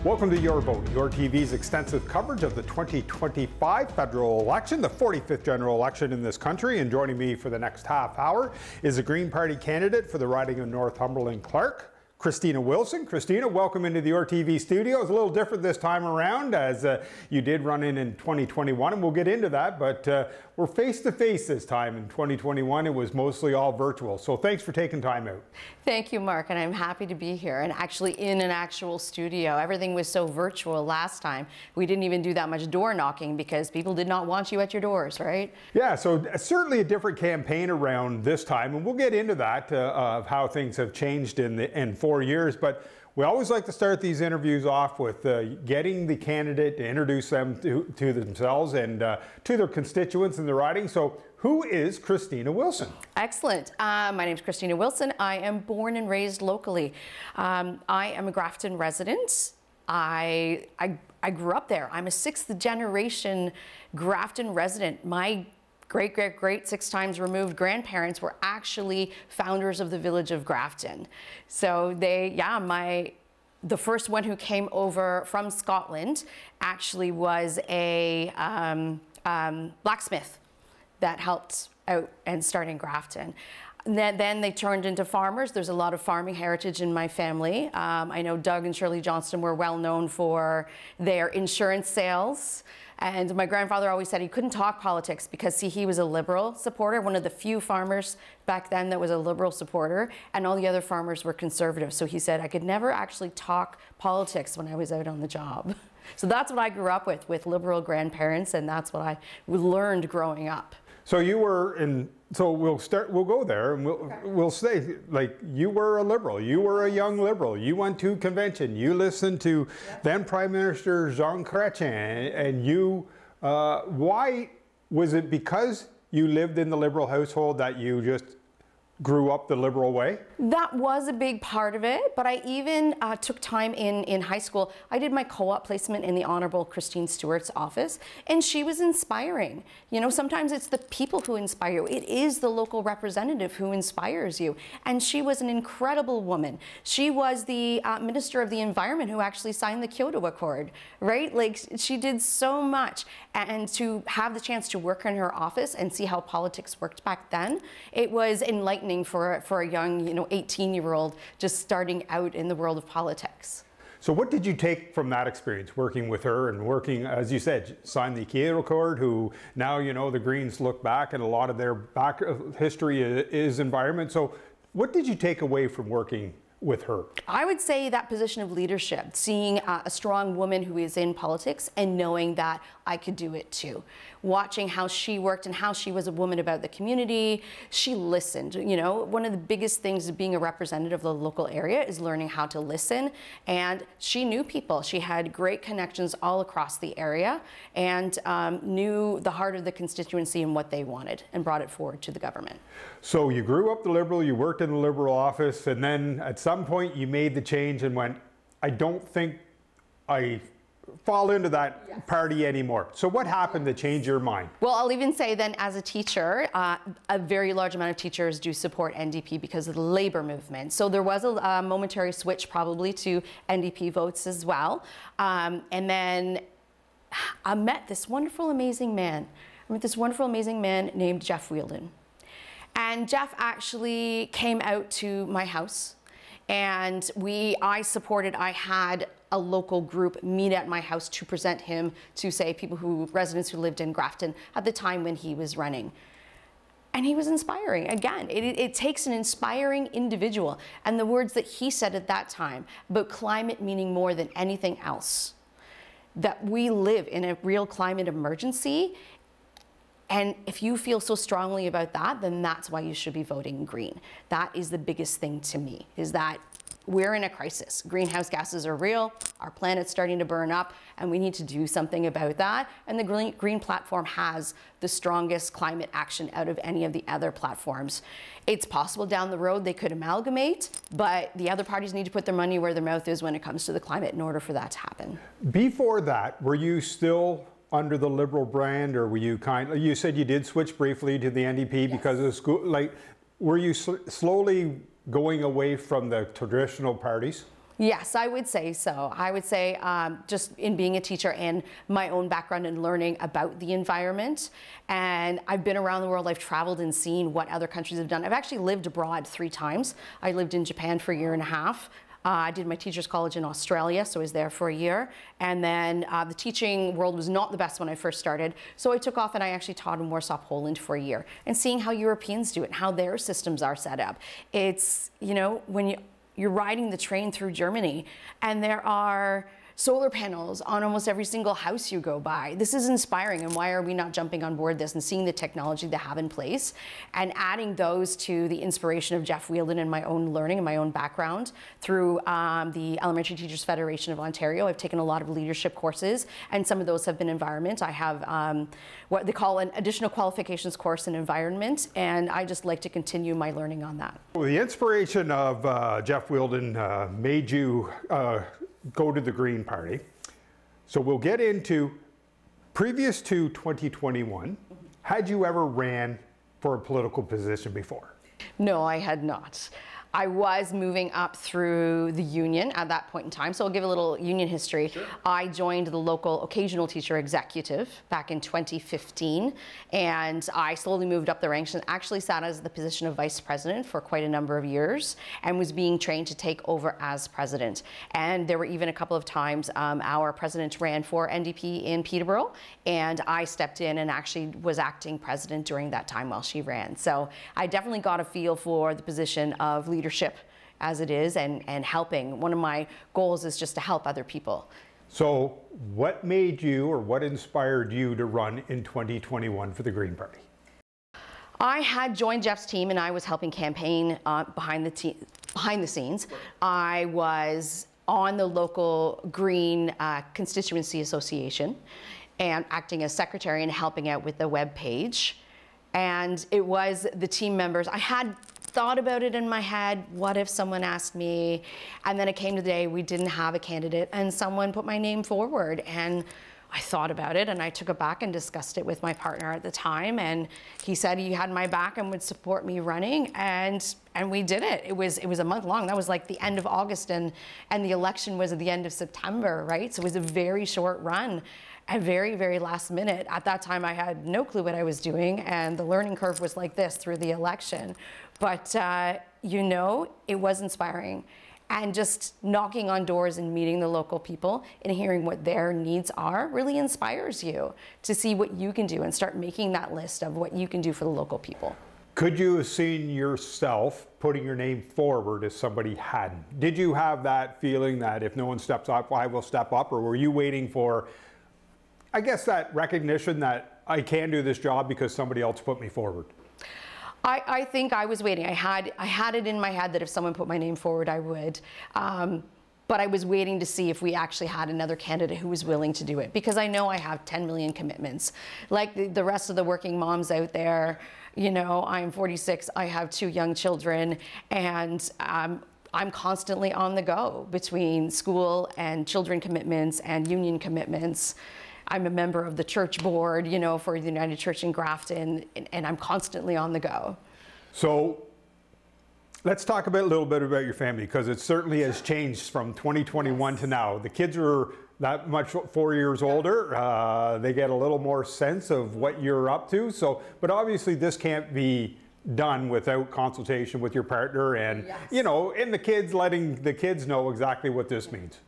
Welcome to Your Vote, Your TV's extensive coverage of the 2025 federal election, the 45th general election in this country. And joining me for the next half hour is a Green Party candidate for the riding of Northumberland-Clark, Christina Wilson. Christina, welcome into the Your TV studio. It's a little different this time around, as you did run in 2021, and we'll get into that, but we're face-to-face this time. In 2021, it was mostly all virtual, so thanks for taking time out. Thank you, Mark, and I'm happy to be here and actually in an actual studio. Everything was so virtual last time. We didn't even do that much door knocking because people did not want you at your doors, right? Yeah, so certainly a different campaign around this time, and we'll get into that, of how things have changed in 4 years, but we always like to start these interviews off with getting the candidate to introduce them to themselves and to their constituents in the riding. So who is Christina Wilson? Excellent. My name is Christina Wilson. I am born and raised locally. I am a Grafton resident. I grew up there. I'm a sixth generation Grafton resident. My great 6 times removed grandparents were actually founders of the village of Grafton. So the first one who came over from Scotland actually was a blacksmith that helped out and starting Grafton. Then they turned into farmers. There's a lot of farming heritage in my family. I know Doug and Shirley Johnston were well known for their insurance sales. And my grandfather always said he couldn't talk politics because, see, he was a Liberal supporter, one of the few farmers back then that was a Liberal supporter, and all the other farmers were Conservative. So he said I could never actually talk politics when I was out on the job. So that's what I grew up with Liberal grandparents, and that's what I learned growing up. So you were in, so we'll go there, and we'll say, like, you were a Liberal, you were a young Liberal, you went to convention, you listened to then Prime Minister Jean Chrétien, and you, why was it because you lived in the Liberal household that you just grew up the Liberal way? That was a big part of it, but I even took time in high school. I did my co-op placement in the Honorable Christine Stewart's office, and she was inspiring. You know, sometimes it's the people who inspire you. It is the local representative who inspires you, and she was an incredible woman. She was the Minister of the Environment who actually signed the Kyoto Accord, right? Like, she did so much, and to have the chance to work in her office and see how politics worked back then, it was enlightening for a young, 18-year-old just starting out in the world of politics. So what did you take from that experience working with her and working, as you said, signed the Kyoto Accord, who now, the Greens look back and a lot of their back history is environment. So what did you take away from working with her? I would say that position of leadership, seeing a strong woman who is in politics and knowing that I could do it too. Watching how she worked and how she was a woman about the community. She listened. One of the biggest things of being a representative of the local area is learning how to listen. And she knew people. She had great connections all across the area and knew the heart of the constituency and what they wanted and brought it forward to the government. So you grew up the Liberal, you worked in the Liberal office, and then at some point you made the change and went, I don't think I fall into that party anymore. So what happened to change your mind? Well, I'll even say then as a teacher, a very large amount of teachers do support NDP because of the labor movement. So there was a momentary switch probably to NDP votes as well. And then I met this wonderful, amazing man. Named Jeff Wheeldon. And Jeff actually came out to my house, and I had a local group meet at my house to present him to, say, residents who lived in Grafton at the time when he was running. And he was inspiring. Again, it takes an inspiring individual. And the words that he said at that time about climate meaning more than anything else, that we live in a real climate emergency. And if you feel so strongly about that, then that's why you should be voting Green. That is the biggest thing to me, is that we're in a crisis. Greenhouse gases are real, our planet's starting to burn up, and we need to do something about that. And the Green platform has the strongest climate action out of any of the other platforms. It's possible down the road they could amalgamate, but the other parties need to put their money where their mouth is when it comes to the climate in order for that to happen. Before that, were you still under the Liberal brand, or were you you said you did switch briefly to the NDP because of school, were you slowly going away from the traditional parties? Yes, I would say so. I would say just in being a teacher and my own background and learning about the environment. And I've been around the world. I've traveled and seen what other countries have done. I've actually lived abroad 3 times. I lived in Japan for a year and a half. I did my teacher's college in Australia, so I was there for a year. And then the teaching world was not the best when I first started. So I took off and I actually taught in Warsaw, Poland for a year. And seeing how Europeans do it and how their systems are set up. It's, you know, when you're riding the train through Germany and there are solar panels on almost every single house you go by. This is inspiring, and why are we not jumping on board this and seeing the technology they have in place and adding those to the inspiration of Jeff Wielden and my own learning and my own background through the Elementary Teachers Federation of Ontario. I've taken a lot of leadership courses, and some of those have been environment. I have what they call an additional qualifications course in environment, and I just like to continue my learning on that. Well, the inspiration of Jeff Wielden made you go to the Green Party. So we'll get into, previous to 2021, had you ever ran for a political position before? No, I had not. I was moving up through the union at that point in time. So I'll give a little union history. Sure. I joined the local occasional teacher executive back in 2015, and I slowly moved up the ranks and actually sat as the position of vice president for quite a number of years and was being trained to take over as president. And there were even a couple of times our president ran for NDP in Peterborough, and I stepped in and actually was acting president during that time while she ran. So I definitely got a feel for the position of leadership as it is, and helping. One of my goals is just to help other people. So what made you, or what inspired you to run in 2021 for the Green Party? I had joined Jeff's team and I was helping campaign behind the scenes. I was on the local Green Constituency Association and acting as secretary and helping out with the web page. And it was the team members. I had thought about it in my head, what if someone asked me? And then it came to the day we didn't have a candidate and someone put my name forward, and I thought about it and I took it back and discussed it with my partner at the time, and he said he had my back and would support me running, and we did it. It was a month long. That was like the end of August, and the election was at the end of September, right? So it was a very short run. And very, very last minute. At that time, I had no clue what I was doing, and the learning curve was like this through the election. But, you know, it was inspiring. And just knocking on doors and meeting the local people and hearing what their needs are really inspires you to see what you can do and start making that list of what you can do for the local people. Could you have seen yourself putting your name forward if somebody hadn't? Did you have that feeling that if no one steps up, I will step up? Or were you waiting for, I guess, that recognition that I can do this job because somebody else put me forward? I think I was waiting. I had it in my head that if someone put my name forward, I would. But I was waiting to see if we actually had another candidate who was willing to do it, because I know I have 10 million commitments. Like the rest of the working moms out there, you know, I'm 46, I have 2 young children, and I'm constantly on the go between school and children commitments and union commitments. I'm a member of the church board, you know, for the United Church in Grafton, and I'm constantly on the go. So let's talk a little bit about your family, because it certainly has changed from 2021 to now. The kids are that much 4 years older. They get a little more sense of what you're up to. So, but obviously this can't be done without consultation with your partner and, yes, you know, and the kids, letting the kids know exactly what this means.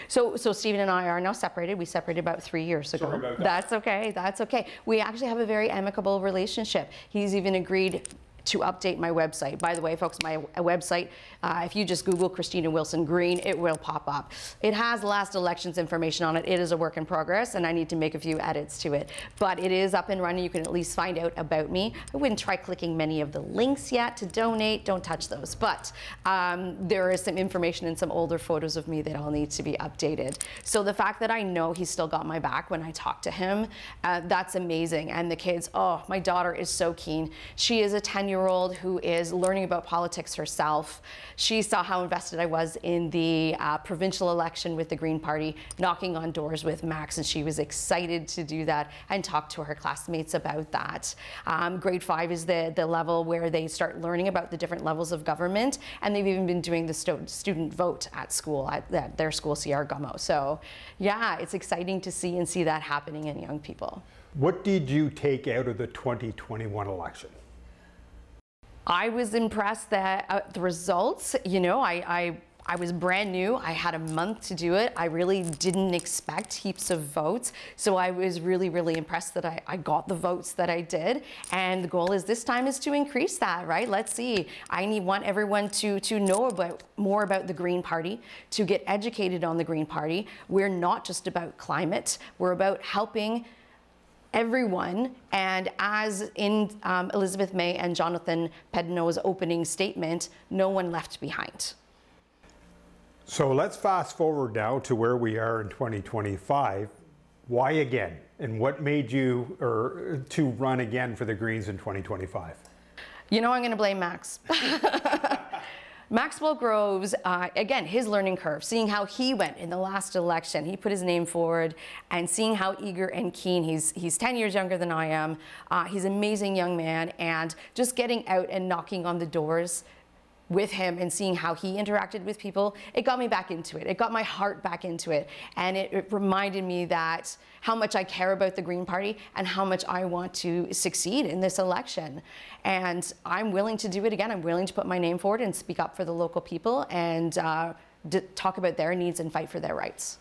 So Stephen and I are now separated. We separated about 3 years ago. Sorry about that. That's okay. That's okay. We actually have a very amicable relationship. He's even agreed to update my website. By the way, folks, my website, if you just Google Christina Wilson Green, it will pop up. It has last election's information on it. It is a work in progress, and I need to make a few edits to it. But it is up and running. You can at least find out about me. I wouldn't try clicking many of the links yet to donate. Don't touch those. But there is some information and some older photos of me that all need to be updated. So the fact that I know he's still got my back when I talk to him, that's amazing. And the kids, oh, my daughter is so keen. She is a 10-year-old 9-year-old who is learning about politics herself. She saw how invested I was in the provincial election with the Green Party, knocking on doors with Max, and she was excited to do that and talk to her classmates about that. Grade 5 is the level where they start learning about the different levels of government, and they've even been doing the student vote at school, at their school, C.R. Gummo. So yeah, it's exciting to see that happening in young people. What did you take out of the 2021 election? I was impressed that the results, you know, I was brand new. I had a month to do it. I really didn't expect heaps of votes. So I was really, really impressed that I got the votes that I did. And the goal is this time is to increase that, right? Let's see. I want everyone to know more about the Green Party, to get educated on the Green Party. We're not just about climate. We're about helping everyone, and as in Elizabeth May and Jonathan Pedonneau's opening statement, no one left behind. So let's fast forward now to where we are in 2025. Why again? And what made you to run again for the Greens in 2025? You know, I'm going to blame Max. Maxwell Groves, again, his learning curve, seeing how he went in the last election, he put his name forward, and seeing how eager and keen, he's 10 years younger than I am, he's an amazing young man, and just getting out and knocking on the doors with him and seeing how he interacted with people, it got me back into it. It got my heart back into it. And it reminded me that how much I care about the Green Party and how much I want to succeed in this election. And I'm willing to do it again. I'm willing to put my name forward and speak up for the local people and talk about their needs and fight for their rights.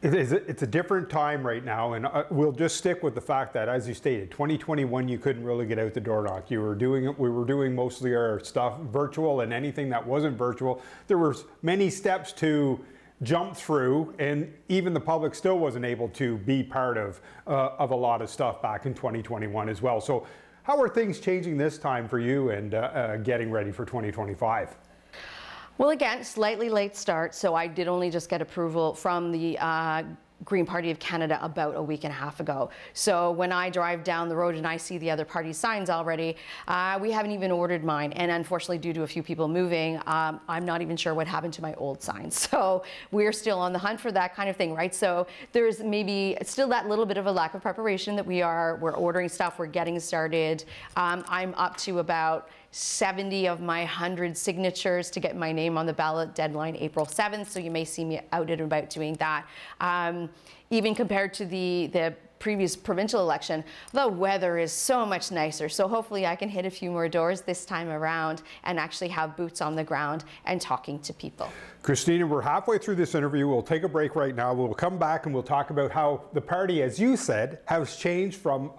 It's a different time right now, and we'll just stick with the fact that, as you stated, 2021 you couldn't really get out the door knock. We were doing mostly our stuff virtual, and anything that wasn't virtual, there were many steps to jump through, and even the public still wasn't able to be part of a lot of stuff back in 2021 as well. So how are things changing this time for you and getting ready for 2025? Well, again, slightly late start, so I did only just get approval from the Green Party of Canada about a week and a half ago. So when I drive down the road and I see the other party signs already, we haven't even ordered mine. And unfortunately, due to a few people moving, I'm not even sure what happened to my old signs. So we're still on the hunt for that kind of thing, right? So there's maybe still that little bit of a lack of preparation that we're ordering stuff, we're getting started. I'm up to about 70 of my 100 signatures to get my name on the ballot, deadline April 7th, so you may see me out and about doing that. Even compared to the previous provincial election, the weather is so much nicer, so hopefully I can hit a few more doors this time around and actually have boots on the ground and talking to people. Christina, we're halfway through this interview. We'll take a break right now. We'll come back and we'll talk about how the party, as you said, has changed from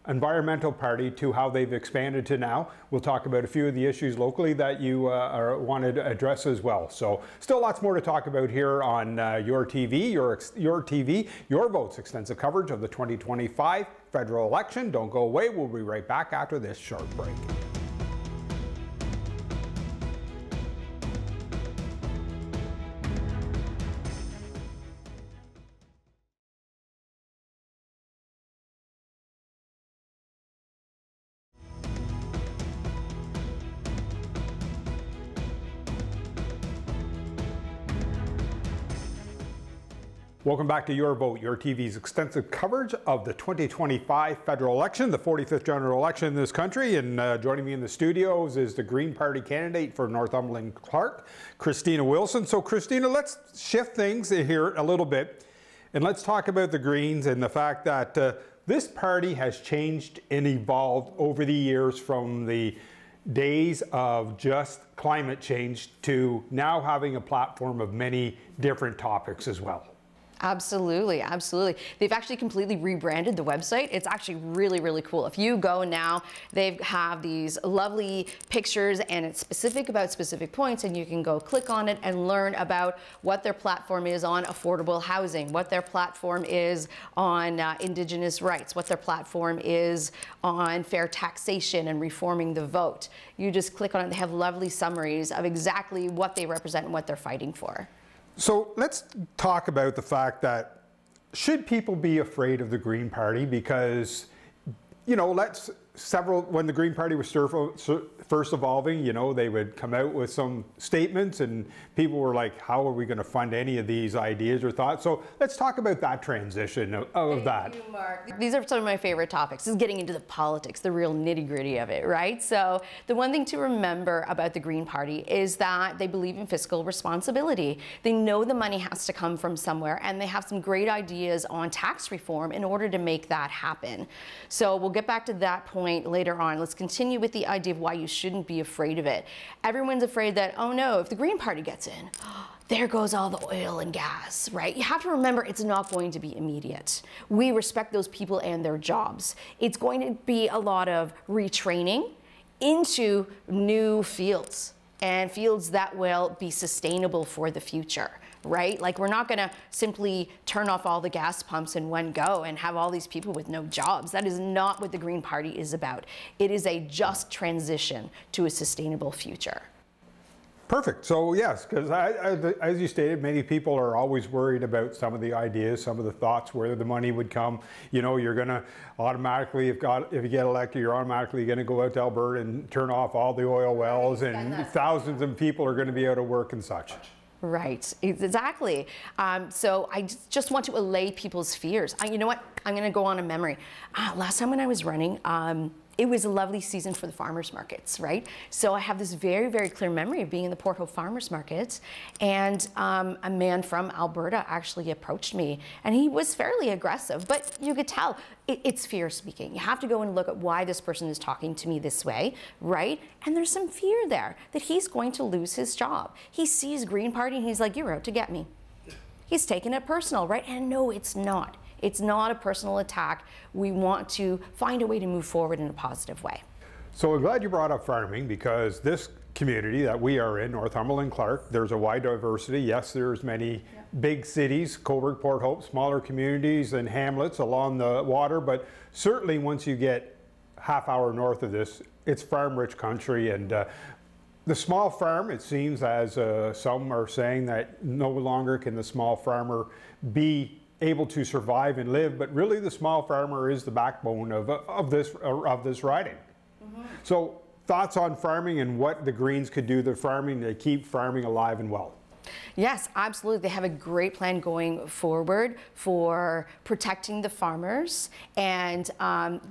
environmental party to how they've expanded to now. We'll talk about a few of the issues locally that you wanted to address as well. So still lots more to talk about here on Your TV, Your Vote's extensive coverage of the 2025 federal election. Don't go away. We'll be right back after this short break. Welcome back to Your Vote, Your TV's extensive coverage of the 2025 federal election, the 45th general election in this country. And joining me in the studios is the Green Party candidate for Northumberland Clark, Christina Wilson. So Christina, let's shift things here a little bit and let's talk about the Greens and the fact that this party has changed and evolved over the years from the days of just climate change to now having a platform of many different topics as well. Absolutely, absolutely. They've actually completely rebranded the website. It's actually really, really cool. If you go now, they have these lovely pictures and it's specific about specific points, and you can go click on it and learn about what their platform is on affordable housing, what their platform is on Indigenous rights, what their platform is on fair taxation and reforming the vote. You just click on it, they have lovely summaries of exactly what they represent and what they're fighting for. So let's talk about the fact that should people be afraid of the Green Party? Because, you know, when the Green Party was first evolving, you know, they would come out with some statements and people were like, how are we going to fund any of these ideas or thoughts? So let's talk about that transition of that. Thank you, Mark. These are some of my favorite topics, is getting into the politics, the real nitty-gritty of it, right? So the one thing to remember about the Green Party is that they believe in fiscal responsibility. They know the money has to come from somewhere, and they have some great ideas on tax reform in order to make that happen. So we'll get back to that point later on. Let's continue with the idea of why you shouldn't be afraid of it. Everyone's afraid that, oh no, if the Green Party gets in, there goes all the oil and gas, right? You have to remember it's not going to be immediate. We respect those people and their jobs. It's going to be a lot of retraining into new fields, and fields that will be sustainable for the future, right? Like, we're not gonna simply turn off all the gas pumps in one go and have all these people with no jobs. That is not what the Green Party is about. It is a just transition to a sustainable future. Perfect. So yes, because as you stated, many people are always worried about some of the ideas, some of the thoughts, where the money would come. You know, you're going to automatically, if you get elected, you're automatically going to go out to Alberta and turn off all the oil wells, and thousands of people are going to be out of work and such. Right, exactly. So I just want to allay people's fears. You know what? I'm going to go on a memory. Last time when I was running, it was a lovely season for the farmers markets, right? So I have this very, very clear memory of being in the Port Hope Farmers Markets, and a man from Alberta actually approached me, and he was fairly aggressive, but you could tell it's fear speaking. You have to go and look at why this person is talking to me this way, right? And there's some fear there that he's going to lose his job. He sees Green Party and he's like, you're out to get me. He's taking it personal, right? And no, it's not. It's not a personal attack. We want to find a way to move forward in a positive way. So I'm glad you brought up farming, because this community that we are in, Northumberland, Clark, there's a wide diversity. Yes, there's many big cities, Cobourg, Port Hope, smaller communities and hamlets along the water, but certainly once you get half hour north of this, it's farm-rich country. And the small farm, it seems, as some are saying, that no longer can the small farmer be able to survive and live, but really the small farmer is the backbone of this riding. Mm-hmm. So thoughts on farming and what the Greens could do to farming to keep farming alive and well? Yes, absolutely. They have a great plan going forward for protecting the farmers, and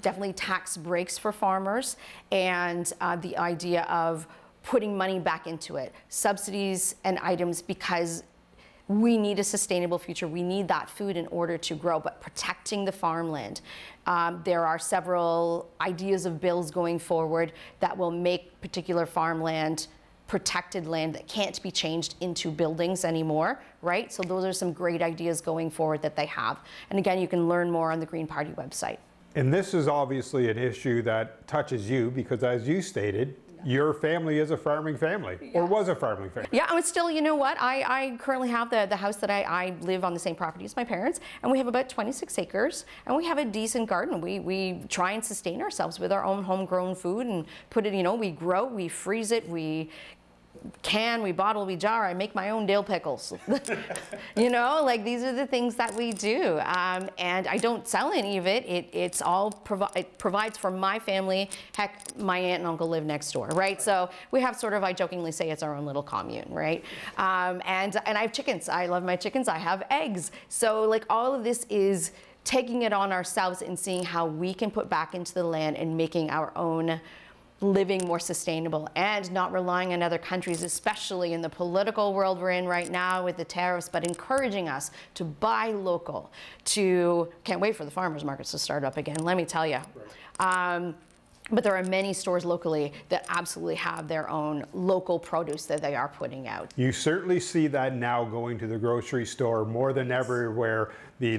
definitely tax breaks for farmers, and the idea of putting money back into it, subsidies and items, because we need a sustainable future. We need that food in order to grow, but protecting the farmland. There are several ideas of bills going forward that will make particular farmland protected land that can't be changed into buildings anymore, right? So those are some great ideas going forward that they have. And again, you can learn more on the Green Party website. And this is obviously an issue that touches you, because as you stated, your family is a farming family, or was a farming family. Yeah, and still, you know what? I currently have the house that I live on the same property as my parents, and we have about 26 acres, and we have a decent garden. We try and sustain ourselves with our own homegrown food and put it, you know, we grow, we freeze it, we can, we bottle, we jar. I make my own dill pickles. You know, like, these are the things that we do. And I don't sell any of it. It provides for my family. Heck, my aunt and uncle live next door, right? So we have sort of, I jokingly say, it's our own little commune, right? And I have chickens. I love my chickens. I have eggs. So, like, all of this is taking it on ourselves and seeing how we can put back into the land and making our own living more sustainable, and not relying on other countries, especially in the political world we're in right now with the tariffs, but encouraging us to buy local, can't wait for the farmers markets to start up again, let me tell you. Right. But there are many stores locally that absolutely have their own local produce that they are putting out. You certainly see that now going to the grocery store more than ever, where the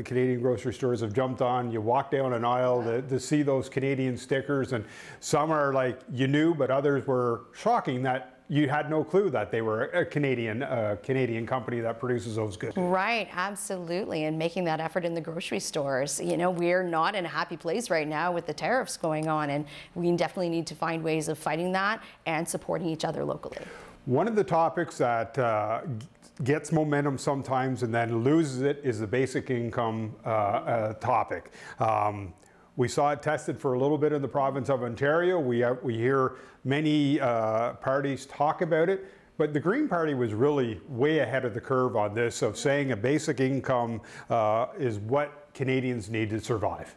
Canadian grocery stores have jumped on. You walk down an aisle to see those Canadian stickers, and some are like you knew, but others were shocking that you had no clue that they were a Canadian company that produces those goods. Right, absolutely, and making that effort in the grocery stores. You know, we're not in a happy place right now with the tariffs going on, and we definitely need to find ways of fighting that and supporting each other locally. One of the topics that gets momentum sometimes and then loses it is the basic income topic. We saw it tested for a little bit in the province of Ontario. We hear many parties talk about it. But the Green Party was really way ahead of the curve on this, of saying a basic income is what Canadians need to survive.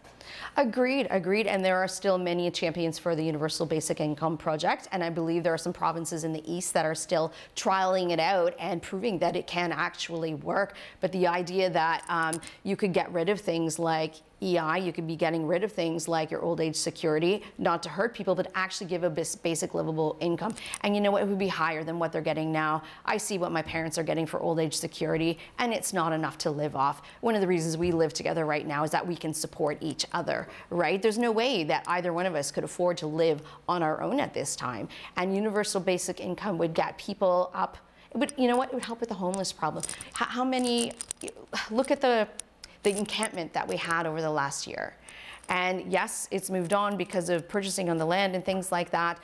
Agreed, agreed. And there are still many champions for the Universal Basic Income project. And I believe there are some provinces in the East that are still trialing it out and proving that it can actually work. But the idea that you could get rid of things like EI, you could be getting rid of things like your old age security, not to hurt people, but actually give a basic livable income. And you know what, it would be higher than what they're getting now. I see what my parents are getting for old age security, and it's not enough to live off. One of the reasons we live together right now is that we can support each other, right? There's no way that either one of us could afford to live on our own at this time. And universal basic income would get people up. It would, you know what, it would help with the homeless problem. How many, look at the encampment that we had over the last year. And yes, it's moved on because of purchasing on the land and things like that,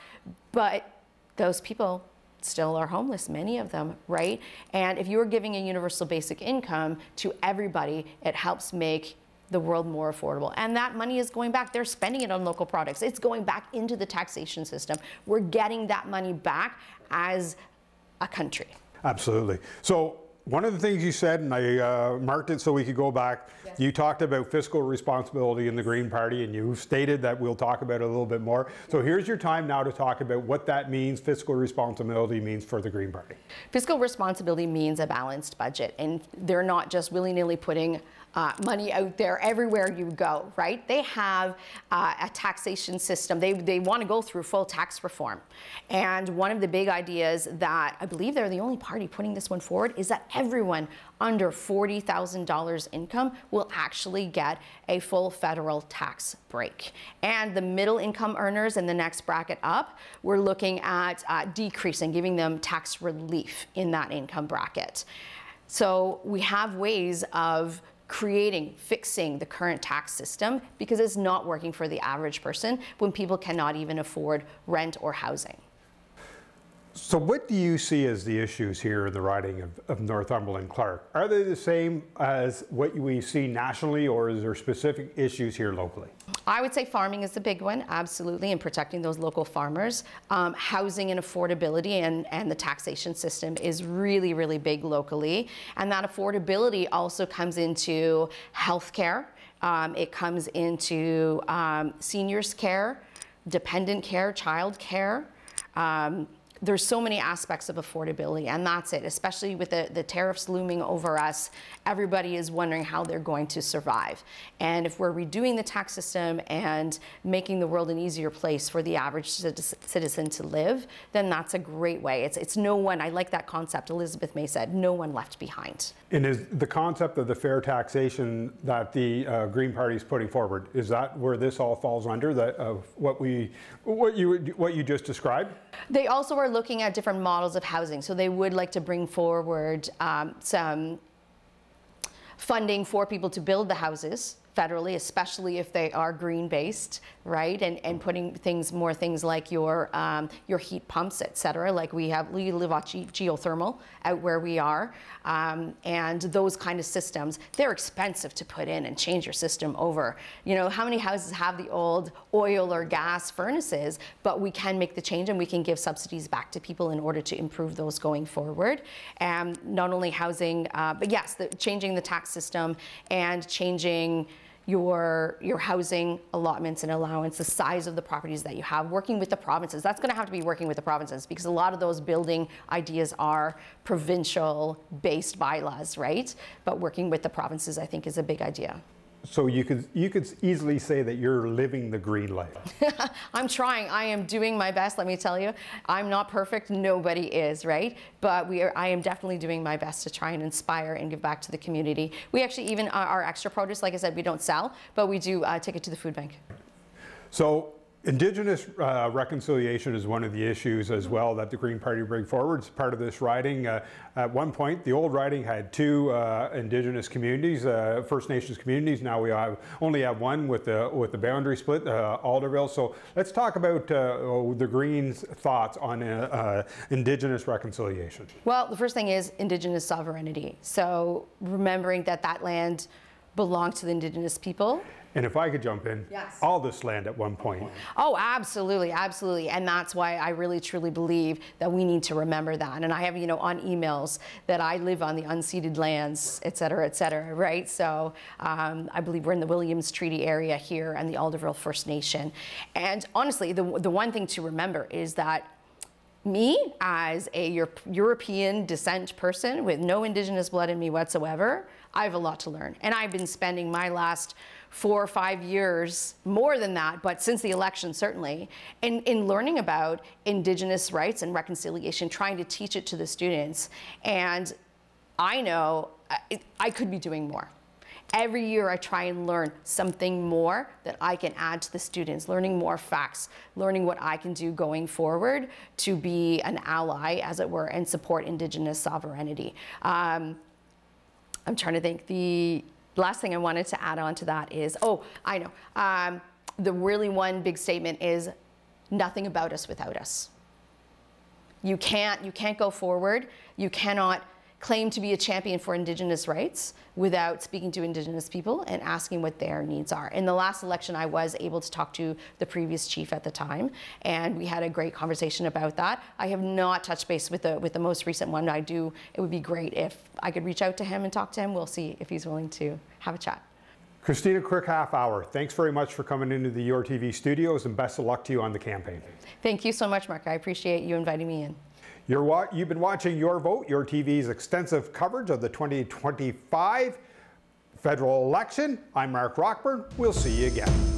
but those people still are homeless, many of them, right? And if you're giving a universal basic income to everybody, it helps make the world more affordable. And that money is going back. They're spending it on local products. It's going back into the taxation system. We're getting that money back as a country. Absolutely. So one of the things you said, and I marked it so we could go back, yes. You talked about fiscal responsibility in the Green Party, and you stated that we'll talk about it a little bit more. So here's your time now to talk about what that means, fiscal responsibility means for the Green Party. Fiscal responsibility means a balanced budget, and they're not just willy-nilly putting money out there everywhere you go, right? They have a taxation system. They want to go through full tax reform. And one of the big ideas that I believe they're the only party putting this one forward is that everyone under $40,000 income will actually get a full federal tax break. And the middle income earners in the next bracket up, we're looking at decreasing, giving them tax relief in that income bracket. So we have ways of fixing the current tax system, because it's not working for the average person when people cannot even afford rent or housing. So what do you see as the issues here in the riding of Northumberland Clark? Are they the same as what we see nationally, or is there specific issues here locally? I would say farming is the big one, absolutely, and protecting those local farmers. Housing and affordability and the taxation system is really, really big locally. And that affordability also comes into healthcare. It comes into seniors care, dependent care, child care. There's so many aspects of affordability, and that's it. Especially with the tariffs looming over us, everybody is wondering how they're going to survive. And if we're redoing the tax system and making the world an easier place for the average citizen to live, then that's a great way. It's no one, I like that concept Elizabeth May said, no one left behind. And is the concept of the fair taxation that the Green Party is putting forward, is that where this all falls under, what you just described? They also are looking at different models of housing. So they would like to bring forward some funding for people to build the houses federally, especially if they are green-based, right? And putting more things like your heat pumps, et cetera. Like we live off geothermal out where we are. And those kind of systems, they're expensive to put in and change your system over. You know, how many houses have the old oil or gas furnaces, but we can make the change and we can give subsidies back to people in order to improve those going forward. And not only housing, but yes, changing the tax system and changing your housing allotments and allowance, the size of the properties that you have, working with the provinces. That's going to have to be working with the provinces, because a lot of those building ideas are provincial-based bylaws, right? But working with the provinces, I think, is a big idea. So you could easily say that you're living the green life. I'm trying. I am doing my best, let me tell you. I'm not perfect. Nobody is, right? But I am definitely doing my best to try and inspire and give back to the community. We actually, even our extra produce, like I said, we don't sell, but we do take it to the food bank. So Indigenous reconciliation is one of the issues as well that the Green Party bring forward. It's part of this riding. At one point, the old riding had two Indigenous communities, First Nations communities. Now we only have one with the boundary split, Alderville. So let's talk about the Greens' thoughts on Indigenous reconciliation. Well, the first thing is Indigenous sovereignty. So remembering that land belong to the Indigenous people. And if I could jump in, Yes. all this land at one point. Oh, absolutely, absolutely. And that's why I really truly believe that we need to remember that. And I have, on emails that I live on the unceded lands, et cetera, right? So I believe we're in the Williams Treaty area here and the Alderville First Nation. And honestly, the one thing to remember is that me, as a European descent person with no Indigenous blood in me whatsoever, I have a lot to learn. And I've been spending my last 4 or 5 years, more than that, but since the election certainly, in learning about Indigenous rights and reconciliation, trying to teach it to the students. And I know I could be doing more. Every year I try and learn something more that I can add to the students, learning more facts, learning what I can do going forward to be an ally, as it were, and support Indigenous sovereignty. I'm trying to think. The last thing I wanted to add on to that is, I know. The really one big statement is nothing about us without us. You can't go forward. You cannot claim to be a champion for Indigenous rights without speaking to Indigenous people and asking what their needs are. In the last election, I was able to talk to the previous chief at the time, and we had a great conversation about that. I have not touched base with the most recent one. It would be great if I could reach out to him and talk to him. We'll see if he's willing to have a chat. Christina, quick half hour. Thanks very much for coming into the YourTV studios, and best of luck to you on the campaign. Thank you so much, Mark. I appreciate you inviting me in. You've been watching Your Vote, YourTV's extensive coverage of the 2025 federal election. I'm Mark Rockburn. We'll see you again.